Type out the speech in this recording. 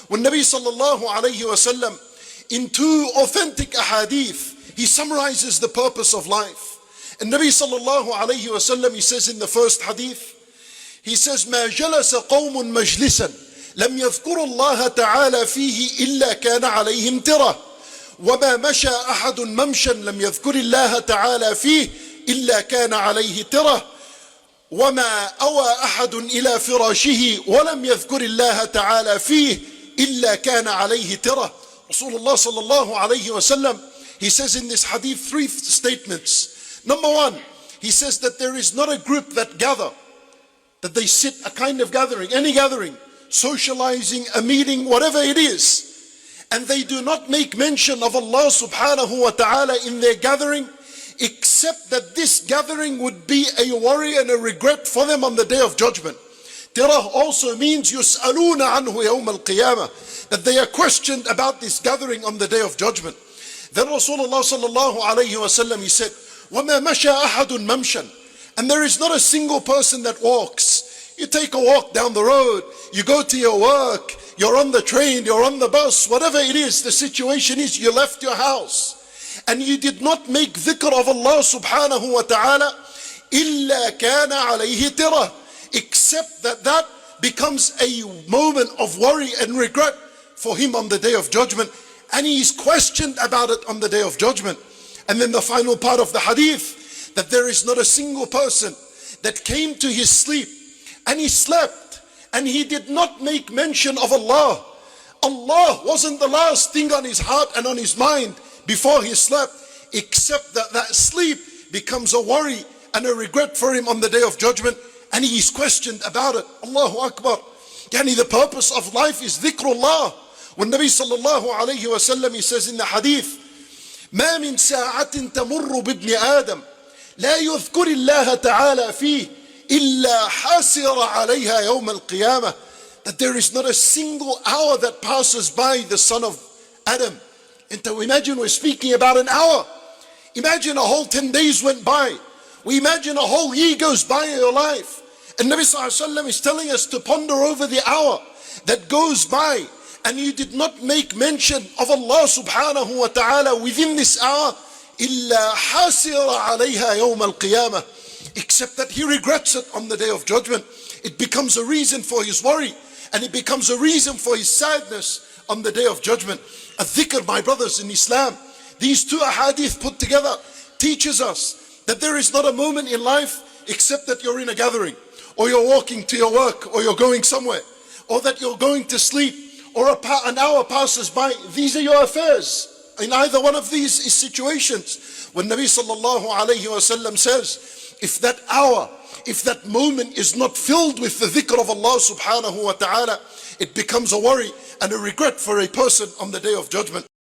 When Nabi sallallahu alayhi wa sallam, in two authentic ahadith, he summarizes the purpose of life. And Nabi sallallahu alayhi wa sallam, he says in the first hadith, he says, ما جلس قوم مجلسا لم يذكروا الله تعالى فيه إلا كان عليهم ترة وما مشى أحد ممشا لم يذكر الله تعالى فيه إلا كان عليه ترة وما أوى أحد إلى فراشه ولم يذكر الله تعالى فيه إلا كان عليه ترة. Rasulullah sallallahu alayhi wa sallam, he says in this hadith three statements. Number one, he says that there is not a group that gather, that they sit a kind of gathering, any gathering, socializing, a meeting, whatever it is, and they do not make mention of Allah subhanahu wa ta'ala in their gathering, except that this gathering would be a worry and a regret for them on the day of judgment. Tirah also means يُسْأَلُونَ عَنْهُ يَوْمَ الْقِيَامَةِ, that they are questioned about this gathering on the day of judgment. Then Rasulullah sallallahu alayhi wa sallam, he said, وَمَا مَشَى أَحَدٌ مَمْشًا, and there is not a single person that walks. You take a walk down the road, you go to your work, you're on the train, you're on the bus, whatever it is, the situation is, you left your house and you did not make dhikr of Allah subhanahu wa ta'ala, إِلَّا كَانَ عَلَيْهِ تِرَةٌ, except that becomes a moment of worry and regret for him on the day of judgment, and he is questioned about it on the day of judgment. And then the final part of the hadith, that there is not a single person that came to his sleep and he slept and he did not make mention of Allah. Allah wasn't the last thing on his heart and on his mind before he slept, except that sleep becomes a worry and a regret for him on the day of judgment, and he is questioned about it. Allahu Akbar. Yani the purpose of life is dhikrullah. When Nabi sallallahu alayhi wa sallam, he says in the hadith, ما من ساعة تمر بابن آدم لا يذكر الله تعالى فيه إلا حاسر عليها يوم القيامة, that there is not a single hour that passes by the son of Adam. And to imagine we're speaking about an hour. Imagine a whole 10 days went by. We imagine a whole year goes by in your life. And Nabi sallallahu alayhi wa sallam is telling us to ponder over the hour that goes by and you did not make mention of Allah subhanahu wa ta'ala within this hour, إِلَّا حَاسِرَ عَلَيْهَا يَوْمَ الْقِيَامَةِ, except that he regrets it on the day of judgment. It becomes a reason for his worry and it becomes a reason for his sadness on the day of judgment. A dhikr, my brothers in Islam, these two ahadith put together teaches us that there is not a moment in life except that you're in a gathering, or you're walking to your work, or you're going somewhere, or that you're going to sleep, or an hour passes by. These are your affairs. In either one of these situations, when Nabi sallallahu alayhi wa sallam says, if that hour, if that moment is not filled with the dhikr of Allah subhanahu wa ta'ala, it becomes a worry and a regret for a person on the day of judgment.